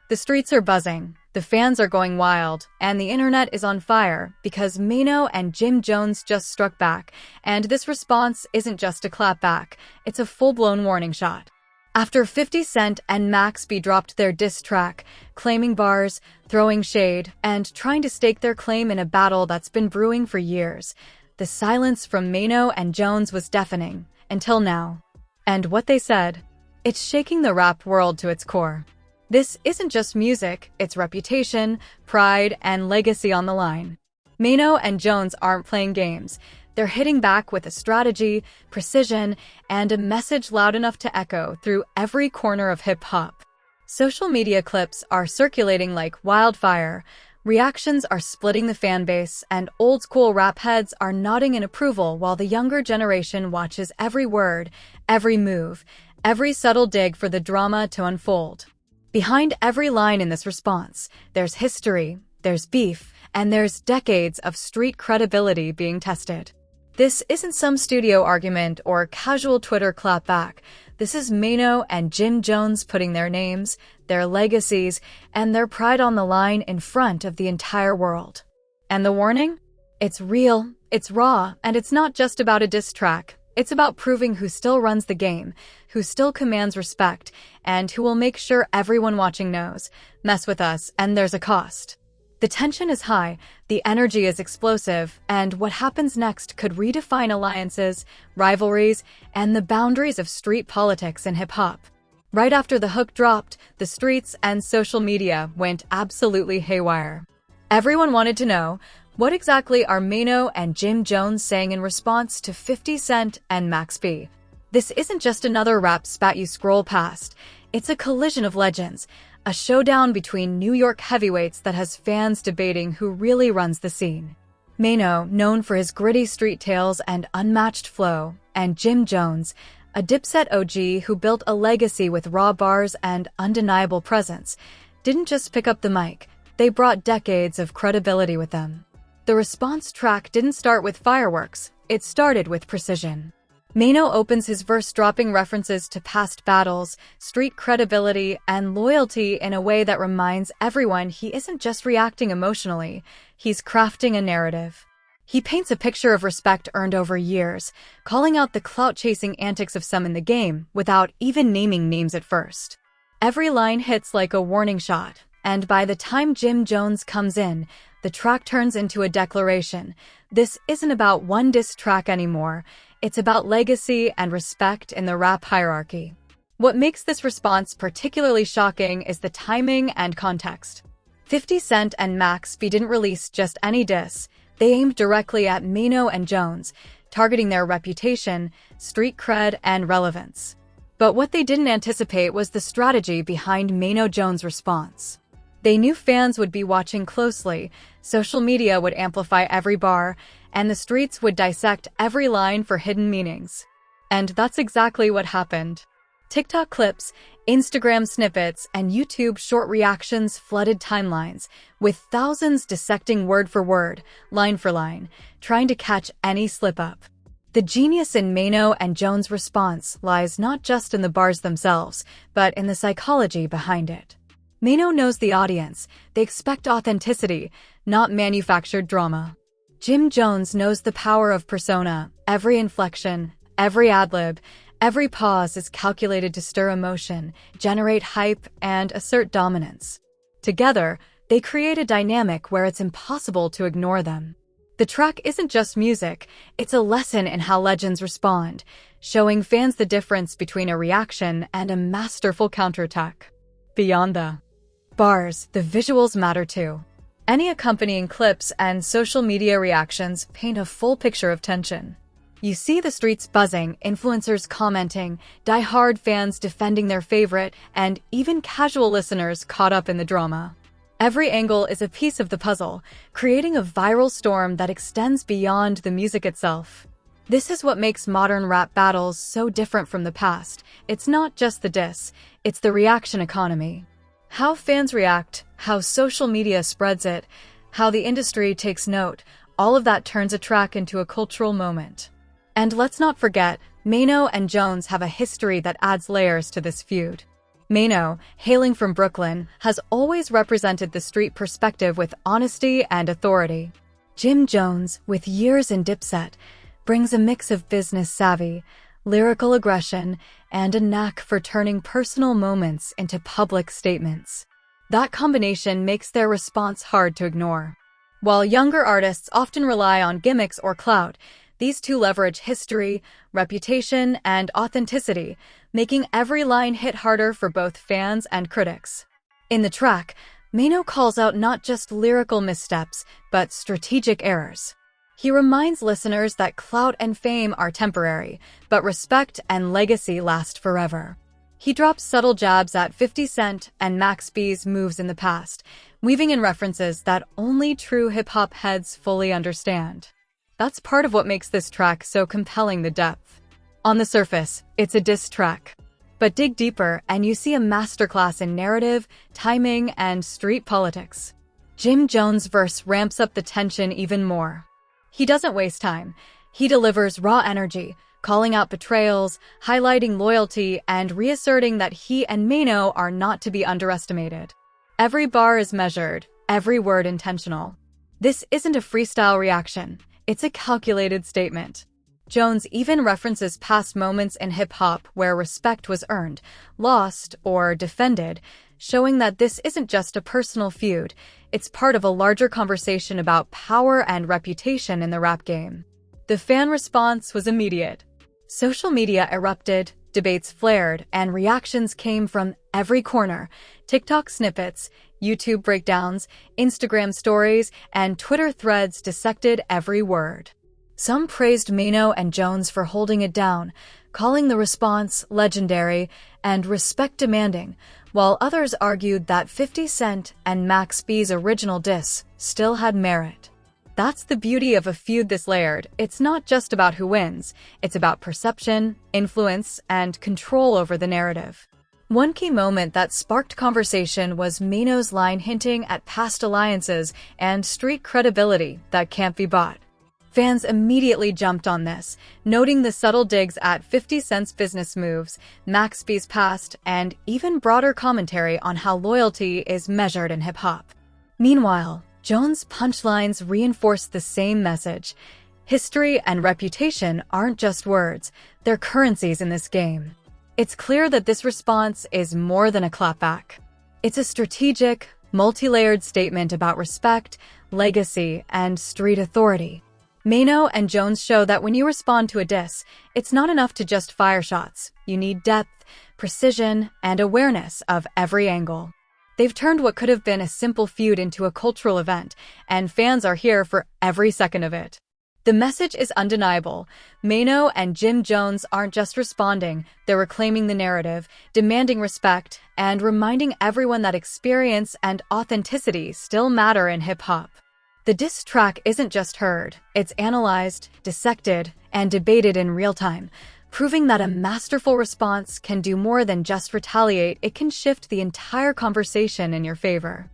The streets are buzzing, the fans are going wild, and the internet is on fire because Maino and Jim Jones just struck back, and this response isn't just a clap back, it's a full-blown warning shot. After 50 Cent and Max B dropped their diss track, claiming bars, throwing shade, and trying to stake their claim in a battle that's been brewing for years, the silence from Maino and Jones was deafening, until now. And what they said, it's shaking the rap world to its core. This isn't just music, it's reputation, pride, and legacy on the line. Maino and Jones aren't playing games. They're hitting back with a strategy, precision, and a message loud enough to echo through every corner of hip-hop. Social media clips are circulating like wildfire, reactions are splitting the fan base, and old-school rap heads are nodding in approval while the younger generation watches every word, every move, every subtle dig for the drama to unfold. Behind every line in this response, there's history, there's beef, and there's decades of street credibility being tested. This isn't some studio argument or casual Twitter clapback. This is Maino and Jim Jones putting their names, their legacies, and their pride on the line in front of the entire world. And the warning? It's real, it's raw, and it's not just about a diss track. It's about proving who still runs the game, who still commands respect, and who will make sure everyone watching knows. Mess with us, and there's a cost. The tension is high, the energy is explosive, and what happens next could redefine alliances, rivalries, and the boundaries of street politics in hip-hop. Right after the hook dropped, the streets and social media went absolutely haywire. Everyone wanted to know, what exactly are Maino and Jim Jones saying in response to 50 Cent and Max B? This isn't just another rap spat you scroll past. It's a collision of legends, a showdown between New York heavyweights that has fans debating who really runs the scene. Maino, known for his gritty street tales and unmatched flow, and Jim Jones, a Dipset OG who built a legacy with raw bars and undeniable presence, didn't just pick up the mic, they brought decades of credibility with them. The response track didn't start with fireworks, it started with precision. Maino opens his verse dropping references to past battles, street credibility, and loyalty in a way that reminds everyone he isn't just reacting emotionally, he's crafting a narrative. He paints a picture of respect earned over years, calling out the clout-chasing antics of some in the game without even naming names at first. Every line hits like a warning shot, and by the time Jim Jones comes in, the track turns into a declaration. This isn't about one diss track anymore. It's about legacy and respect in the rap hierarchy. What makes this response particularly shocking is the timing and context. 50 Cent and Max B didn't release just any diss. They aimed directly at Maino and Jones, targeting their reputation, street cred, and relevance. But what they didn't anticipate was the strategy behind Maino Jones' response. They knew fans would be watching closely, social media would amplify every bar, and the streets would dissect every line for hidden meanings. And that's exactly what happened. TikTok clips, Instagram snippets, and YouTube short reactions flooded timelines, with thousands dissecting word for word, line for line, trying to catch any slip-up. The genius in Maino and Jones' response lies not just in the bars themselves, but in the psychology behind it. Maino knows the audience. They expect authenticity, not manufactured drama. Jim Jones knows the power of persona. Every inflection, every ad-lib, every pause is calculated to stir emotion, generate hype, and assert dominance. Together, they create a dynamic where it's impossible to ignore them. The track isn't just music, it's a lesson in how legends respond, showing fans the difference between a reaction and a masterful counterattack. Beyond the bars, the visuals matter too. Any accompanying clips and social media reactions paint a full picture of tension. You see the streets buzzing, influencers commenting, die-hard fans defending their favorite, and even casual listeners caught up in the drama. Every angle is a piece of the puzzle, creating a viral storm that extends beyond the music itself. This is what makes modern rap battles so different from the past. It's not just the diss, it's the reaction economy. How fans react, how social media spreads it, how the industry takes note, all of that turns a track into a cultural moment. And let's not forget, Maino and Jones have a history that adds layers to this feud. Maino, hailing from Brooklyn, has always represented the street perspective with honesty and authority. Jim Jones, with years in Dipset, brings a mix of business savvy, lyrical aggression, and a knack for turning personal moments into public statements. That combination makes their response hard to ignore. While younger artists often rely on gimmicks or clout, these two leverage history, reputation, and authenticity, making every line hit harder for both fans and critics. In the track, Maino calls out not just lyrical missteps, but strategic errors. He reminds listeners that clout and fame are temporary, but respect and legacy last forever. He drops subtle jabs at 50 Cent and Max B's moves in the past, weaving in references that only true hip-hop heads fully understand. That's part of what makes this track so compelling: the depth. On the surface, it's a diss track. But dig deeper and you see a masterclass in narrative, timing, and street politics. Jim Jones' verse ramps up the tension even more. He doesn't waste time. He delivers raw energy, calling out betrayals, highlighting loyalty, and reasserting that he and Maino are not to be underestimated. Every bar is measured, every word intentional. This isn't a freestyle reaction. It's a calculated statement. Jones even references past moments in hip-hop where respect was earned, lost, or defended, showing that this isn't just a personal feud, it's part of a larger conversation about power and reputation in the rap game. The fan response was immediate. Social media erupted, debates flared, and reactions came from every corner. TikTok snippets, YouTube breakdowns, Instagram stories, and Twitter threads dissected every word. Some praised Maino and Jones for holding it down, calling the response legendary and respect-demanding, while others argued that 50 Cent and Max B's original diss still had merit. That's the beauty of a feud this layered. It's not just about who wins, it's about perception, influence, and control over the narrative. One key moment that sparked conversation was Maino's line hinting at past alliances and street credibility that can't be bought. Fans immediately jumped on this, noting the subtle digs at 50 Cent's business moves, Max B's past, and even broader commentary on how loyalty is measured in hip-hop. Meanwhile, Jones' punchlines reinforced the same message. History and reputation aren't just words, they're currencies in this game. It's clear that this response is more than a clapback. It's a strategic, multi-layered statement about respect, legacy, and street authority. Maino and Jones show that when you respond to a diss, it's not enough to just fire shots. You need depth, precision, and awareness of every angle. They've turned what could have been a simple feud into a cultural event, and fans are here for every second of it. The message is undeniable. Maino and Jim Jones aren't just responding, they're reclaiming the narrative, demanding respect, and reminding everyone that experience and authenticity still matter in hip-hop. The diss track isn't just heard, it's analyzed, dissected, and debated in real time, proving that a masterful response can do more than just retaliate. It can shift the entire conversation in your favor.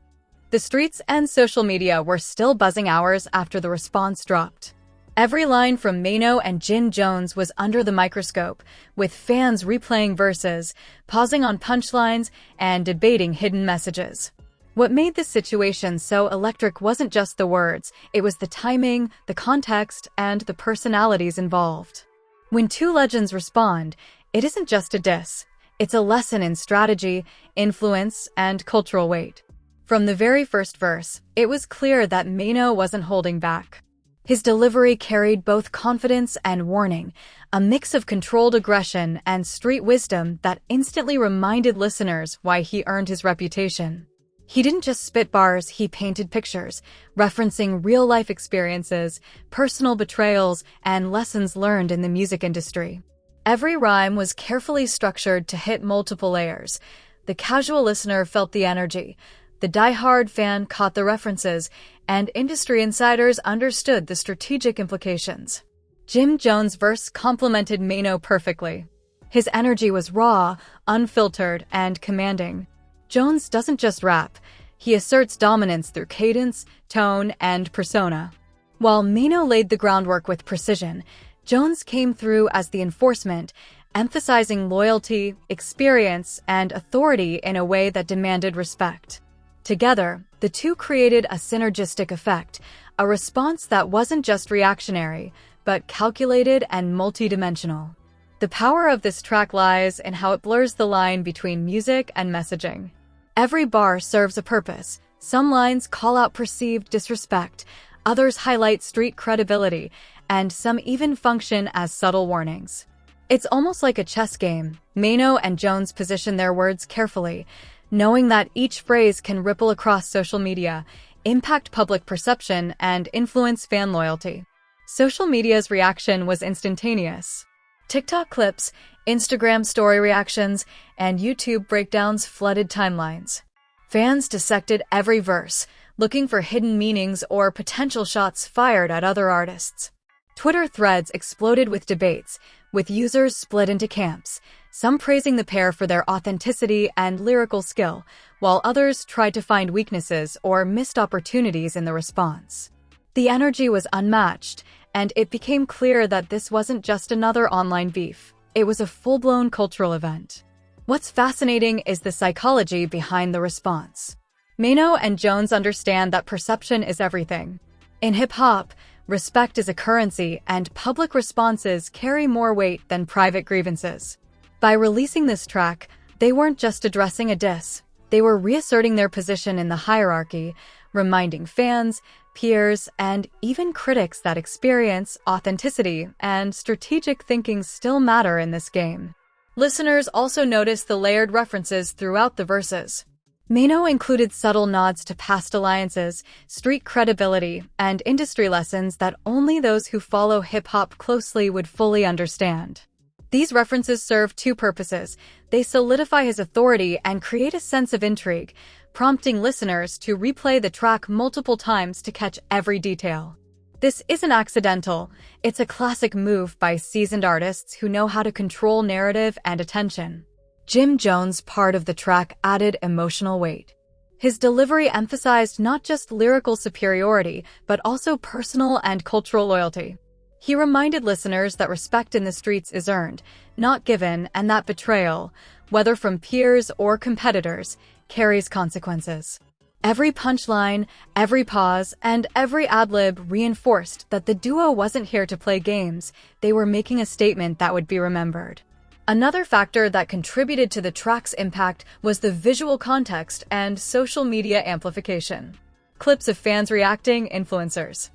The streets and social media were still buzzing hours after the response dropped. Every line from Maino and Jim Jones was under the microscope, with fans replaying verses, pausing on punchlines, and debating hidden messages. What made this situation so electric wasn't just the words, it was the timing, the context, and the personalities involved. When two legends respond, it isn't just a diss, it's a lesson in strategy, influence, and cultural weight. From the very first verse, it was clear that Maino wasn't holding back. His delivery carried both confidence and warning, a mix of controlled aggression and street wisdom that instantly reminded listeners why he earned his reputation. He didn't just spit bars, he painted pictures, referencing real-life experiences, personal betrayals, and lessons learned in the music industry. Every rhyme was carefully structured to hit multiple layers. The casual listener felt the energy, the die-hard fan caught the references, and industry insiders understood the strategic implications. Jim Jones' verse complemented Maino perfectly. His energy was raw, unfiltered, and commanding. Jones doesn't just rap, he asserts dominance through cadence, tone, and persona. While Maino laid the groundwork with precision, Jones came through as the enforcement, emphasizing loyalty, experience, and authority in a way that demanded respect. Together, the two created a synergistic effect, a response that wasn't just reactionary, but calculated and multidimensional. The power of this track lies in how it blurs the line between music and messaging. Every bar serves a purpose. Some lines call out perceived disrespect, others highlight street credibility, and some even function as subtle warnings. It's almost like a chess game. Maino and Jones position their words carefully, knowing that each phrase can ripple across social media, impact public perception, and influence fan loyalty. Social media's reaction was instantaneous. TikTok clips, Instagram story reactions, and YouTube breakdowns flooded timelines. Fans dissected every verse, looking for hidden meanings or potential shots fired at other artists. Twitter threads exploded with debates, with users split into camps, some praising the pair for their authenticity and lyrical skill, while others tried to find weaknesses or missed opportunities in the response. The energy was unmatched, and it became clear that this wasn't just another online beef. It was a full-blown cultural event. What's fascinating is the psychology behind the response. Maino and Jones understand that perception is everything. In hip-hop, respect is a currency, and public responses carry more weight than private grievances. By releasing this track, they weren't just addressing a diss. They were reasserting their position in the hierarchy, reminding fans, peers, and even critics that experience, authenticity, and strategic thinking still matter in this game. Listeners also noticed the layered references throughout the verses. Maino included subtle nods to past alliances, street credibility, and industry lessons that only those who follow hip-hop closely would fully understand. These references serve two purposes. They solidify his authority and create a sense of intrigue, prompting listeners to replay the track multiple times to catch every detail. This isn't accidental. It's a classic move by seasoned artists who know how to control narrative and attention. Jim Jones' part of the track added emotional weight. His delivery emphasized not just lyrical superiority, but also personal and cultural loyalty. He reminded listeners that respect in the streets is earned, not given, and that betrayal, whether from peers or competitors, carries consequences. Every punchline, every pause, and every ad-lib reinforced that the duo wasn't here to play games. They were making a statement that would be remembered. Another factor that contributed to the track's impact was the visual context and social media amplification. Clips of fans reacting, influencers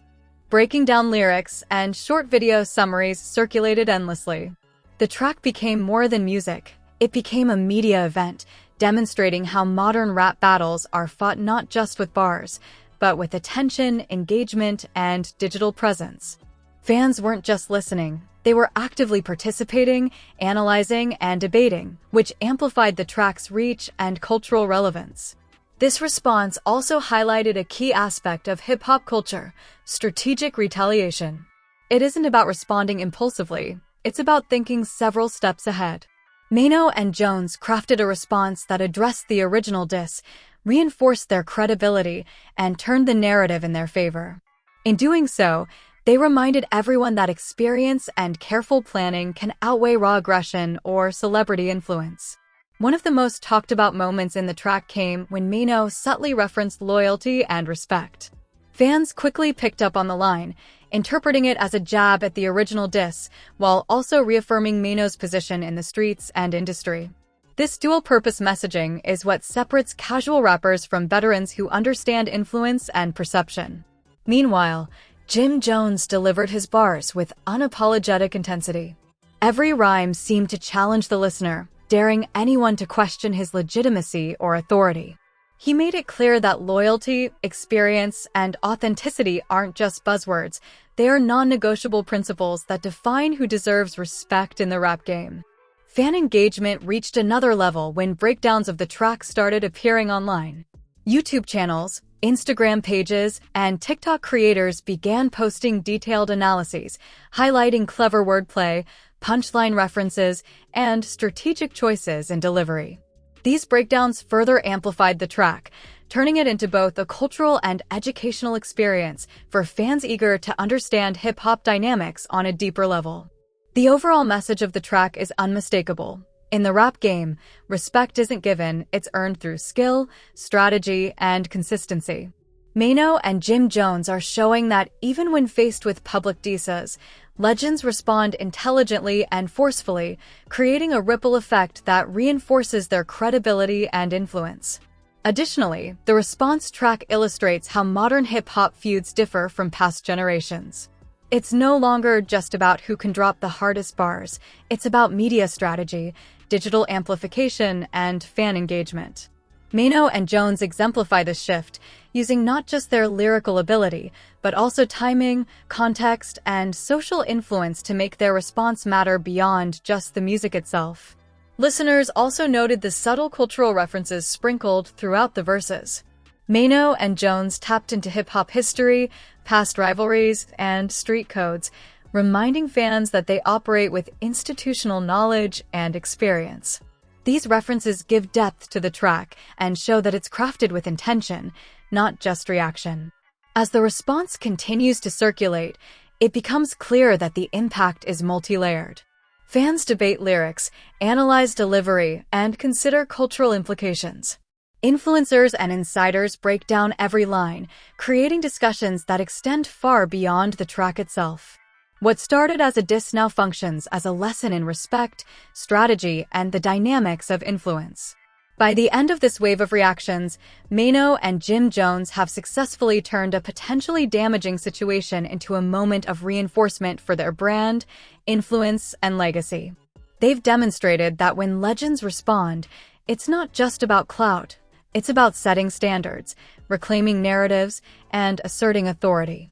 breaking down lyrics, and short video summaries circulated endlessly. The track became more than music. It became a media event, demonstrating how modern rap battles are fought not just with bars, but with attention, engagement, and digital presence. Fans weren't just listening. They were actively participating, analyzing, and debating, which amplified the track's reach and cultural relevance. This response also highlighted a key aspect of hip-hop culture: strategic retaliation. It isn't about responding impulsively. It's about thinking several steps ahead. Maino and Jones crafted a response that addressed the original diss, reinforced their credibility, and turned the narrative in their favor. In doing so, they reminded everyone that experience and careful planning can outweigh raw aggression or celebrity influence. One of the most talked about moments in the track came when Maino subtly referenced loyalty and respect. Fans quickly picked up on the line, interpreting it as a jab at the original diss, while also reaffirming Maino's position in the streets and industry. This dual-purpose messaging is what separates casual rappers from veterans who understand influence and perception. Meanwhile, Jim Jones delivered his bars with unapologetic intensity. Every rhyme seemed to challenge the listener, daring anyone to question his legitimacy or authority. He made it clear that loyalty, experience, and authenticity aren't just buzzwords. They are non-negotiable principles that define who deserves respect in the rap game. Fan engagement reached another level when breakdowns of the track started appearing online. YouTube channels, Instagram pages, and TikTok creators began posting detailed analyses, highlighting clever wordplay, punchline references, and strategic choices in delivery. These breakdowns further amplified the track, turning it into both a cultural and educational experience for fans eager to understand hip-hop dynamics on a deeper level. The overall message of the track is unmistakable. In the rap game, respect isn't given, it's earned through skill, strategy, and consistency. Maino and Jim Jones are showing that even when faced with public disses, legends respond intelligently and forcefully, creating a ripple effect that reinforces their credibility and influence. Additionally, the response track illustrates how modern hip-hop feuds differ from past generations. It's no longer just about who can drop the hardest bars, it's about media strategy, digital amplification, and fan engagement. Maino and Jones exemplify this shift, using not just their lyrical ability, but also timing, context, and social influence to make their response matter beyond just the music itself. Listeners also noted the subtle cultural references sprinkled throughout the verses. Maino and Jones tapped into hip-hop history, past rivalries, and street codes, reminding fans that they operate with institutional knowledge and experience. These references give depth to the track and show that it's crafted with intention, not just reaction. As the response continues to circulate, it becomes clear that the impact is multi-layered. Fans debate lyrics, analyze delivery, and consider cultural implications. Influencers and insiders break down every line, creating discussions that extend far beyond the track itself. What started as a diss now functions as a lesson in respect, strategy, and the dynamics of influence. By the end of this wave of reactions, Maino and Jim Jones have successfully turned a potentially damaging situation into a moment of reinforcement for their brand, influence, and legacy. They've demonstrated that when legends respond, it's not just about clout. It's about setting standards, reclaiming narratives, and asserting authority.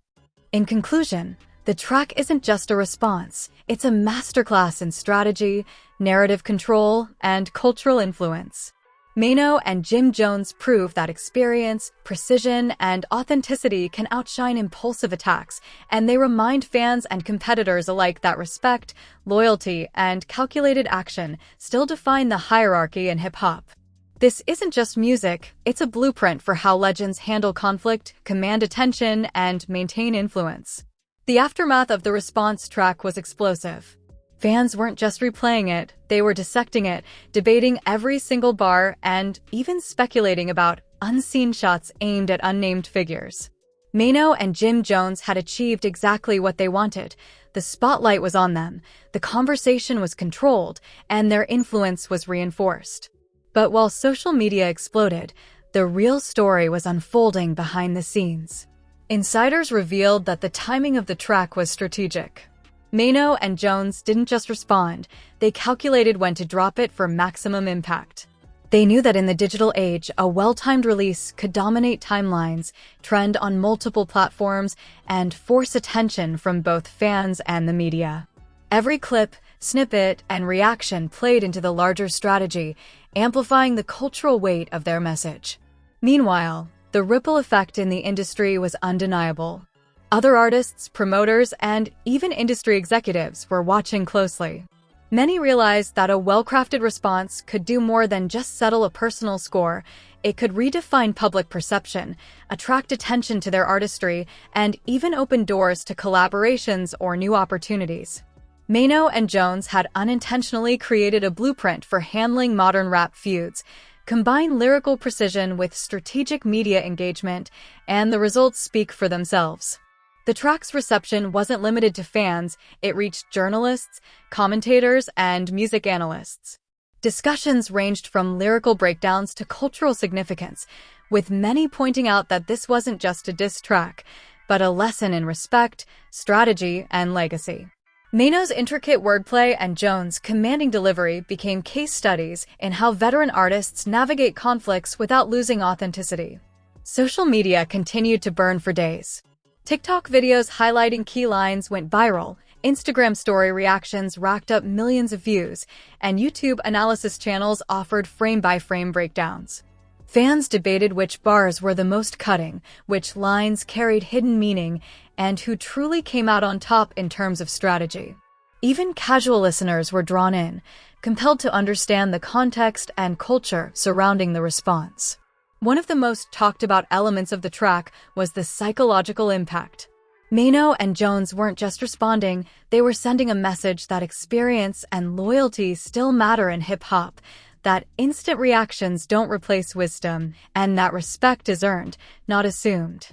In conclusion, the track isn't just a response, it's a masterclass in strategy, narrative control, and cultural influence. Maino and Jim Jones prove that experience, precision, and authenticity can outshine impulsive attacks, and they remind fans and competitors alike that respect, loyalty, and calculated action still define the hierarchy in hip-hop. This isn't just music, it's a blueprint for how legends handle conflict, command attention, and maintain influence. The aftermath of the response track was explosive. Fans weren't just replaying it, they were dissecting it, debating every single bar, and even speculating about unseen shots aimed at unnamed figures. Maino and Jim Jones had achieved exactly what they wanted. The spotlight was on them, the conversation was controlled, and their influence was reinforced. But while social media exploded, the real story was unfolding behind the scenes. Insiders revealed that the timing of the track was strategic. Maino and Jones didn't just respond, they calculated when to drop it for maximum impact. They knew that in the digital age, a well-timed release could dominate timelines, trend on multiple platforms, and force attention from both fans and the media. Every clip, snippet, and reaction played into the larger strategy, amplifying the cultural weight of their message. Meanwhile, the ripple effect in the industry was undeniable. Other artists, promoters, and even industry executives were watching closely. Many realized that a well-crafted response could do more than just settle a personal score. It could redefine public perception, attract attention to their artistry, and even open doors to collaborations or new opportunities. Maino and Jones had unintentionally created a blueprint for handling modern rap feuds. Combine lyrical precision with strategic media engagement, and the results speak for themselves. The track's reception wasn't limited to fans, it reached journalists, commentators, and music analysts. Discussions ranged from lyrical breakdowns to cultural significance, with many pointing out that this wasn't just a diss track, but a lesson in respect, strategy, and legacy. Maino's intricate wordplay and Jones' commanding delivery became case studies in how veteran artists navigate conflicts without losing authenticity. Social media continued to burn for days. TikTok videos highlighting key lines went viral, Instagram story reactions racked up millions of views, and YouTube analysis channels offered frame-by-frame breakdowns. Fans debated which bars were the most cutting, which lines carried hidden meaning, and who truly came out on top in terms of strategy. Even casual listeners were drawn in, compelled to understand the context and culture surrounding the response. One of the most talked about elements of the track was the psychological impact. Maino and Jones weren't just responding, they were sending a message that experience and loyalty still matter in hip-hop, that instant reactions don't replace wisdom, and that respect is earned, not assumed.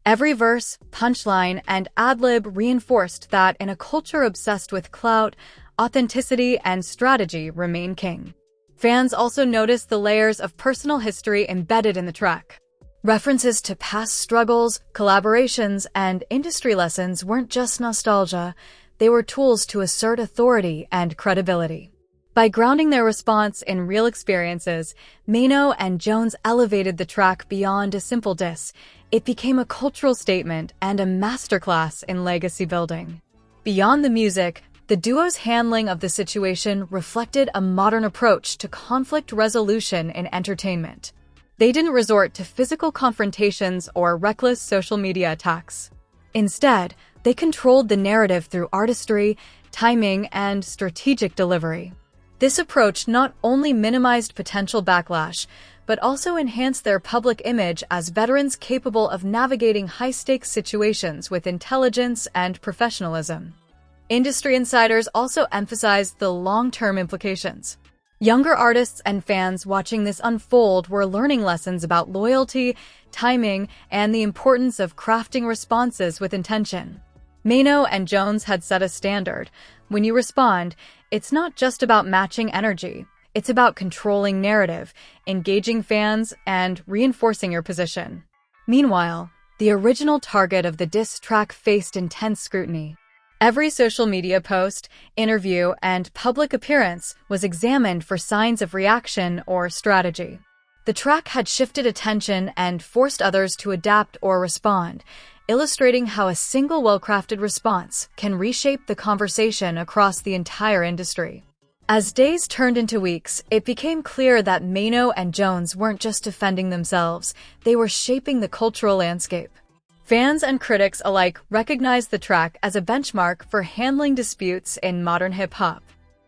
Every verse, punchline, and ad-lib reinforced that in a culture obsessed with clout, authenticity and strategy remain king. Fans also noticed the layers of personal history embedded in the track. References to past struggles, collaborations, and industry lessons weren't just nostalgia, they were tools to assert authority and credibility. By grounding their response in real experiences, Maino and Jones elevated the track beyond a simple diss. It became a cultural statement and a masterclass in legacy building. Beyond the music, the duo's handling of the situation reflected a modern approach to conflict resolution in entertainment. They didn't resort to physical confrontations or reckless social media attacks. Instead, they controlled the narrative through artistry, timing, and strategic delivery. This approach not only minimized potential backlash, but also enhanced their public image as veterans capable of navigating high-stakes situations with intelligence and professionalism. Industry insiders also emphasized the long-term implications. Younger artists and fans watching this unfold were learning lessons about loyalty, timing, and the importance of crafting responses with intention. Maino and Jones had set a standard. When you respond, it's not just about matching energy. It's about controlling narrative, engaging fans, and reinforcing your position. Meanwhile, the original target of the diss track faced intense scrutiny. Every social media post, interview, and public appearance was examined for signs of reaction or strategy. The track had shifted attention and forced others to adapt or respond, illustrating how a single well-crafted response can reshape the conversation across the entire industry. As days turned into weeks, it became clear that Maino and Jones weren't just defending themselves, they were shaping the cultural landscape. Fans and critics alike recognized the track as a benchmark for handling disputes in modern hip-hop.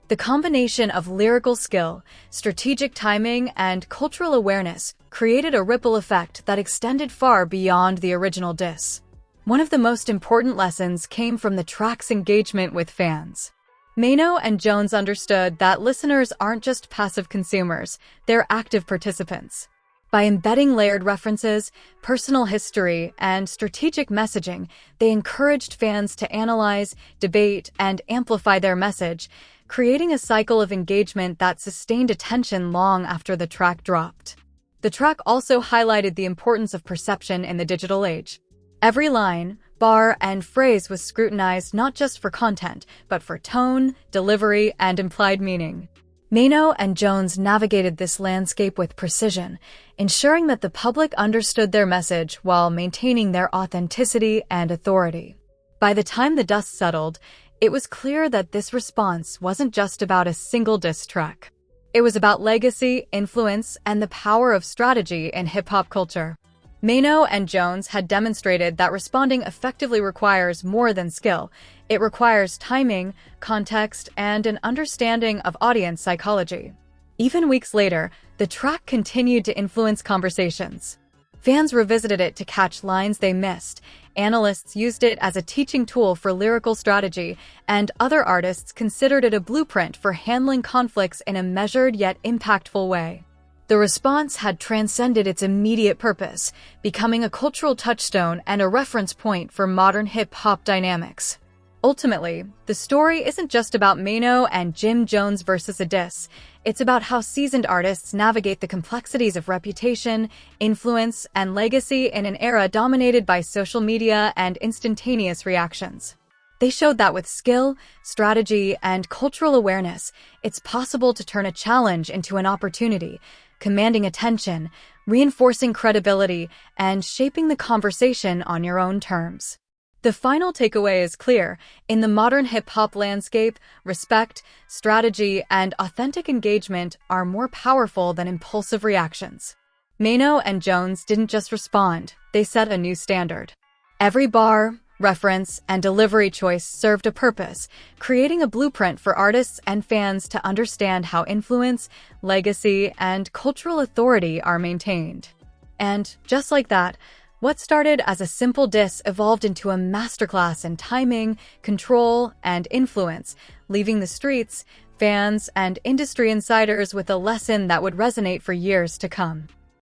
The combination of lyrical skill, strategic timing, and cultural awareness created a ripple effect that extended far beyond the original diss. One of the most important lessons came from the track's engagement with fans. Maino and Jones understood that listeners aren't just passive consumers, they're active participants. By embedding layered references, personal history, and strategic messaging, they encouraged fans to analyze, debate, and amplify their message, creating a cycle of engagement that sustained attention long after the track dropped. The track also highlighted the importance of perception in the digital age. Every line, bar, and phrase was scrutinized not just for content, but for tone, delivery, and implied meaning. Maino and Jones navigated this landscape with precision, ensuring that the public understood their message while maintaining their authenticity and authority. By the time the dust settled, it was clear that this response wasn't just about a single diss track. It was about legacy, influence, and the power of strategy in hip-hop culture. Maino and Jones had demonstrated that responding effectively requires more than skill. It requires timing, context, and an understanding of audience psychology. Even weeks later, the track continued to influence conversations. Fans revisited it to catch lines they missed, analysts used it as a teaching tool for lyrical strategy, and other artists considered it a blueprint for handling conflicts in a measured yet impactful way. The response had transcended its immediate purpose, becoming a cultural touchstone and a reference point for modern hip-hop dynamics. Ultimately, the story isn't just about Maino and Jim Jones versus a diss. It's about how seasoned artists navigate the complexities of reputation, influence, and legacy in an era dominated by social media and instantaneous reactions. They showed that with skill, strategy, and cultural awareness, it's possible to turn a challenge into an opportunity, commanding attention, reinforcing credibility, and shaping the conversation on your own terms. The final takeaway is clear. In the modern hip-hop landscape, respect, strategy, and authentic engagement are more powerful than impulsive reactions. Maino and Jones didn't just respond, they set a new standard. Every bar, reference, and delivery choice served a purpose, creating a blueprint for artists and fans to understand how influence, legacy, and cultural authority are maintained. And just like that, What started as a simple diss evolved into a masterclass in timing, control, and influence, leaving the streets, fans, and industry insiders with a lesson that would resonate for years to come.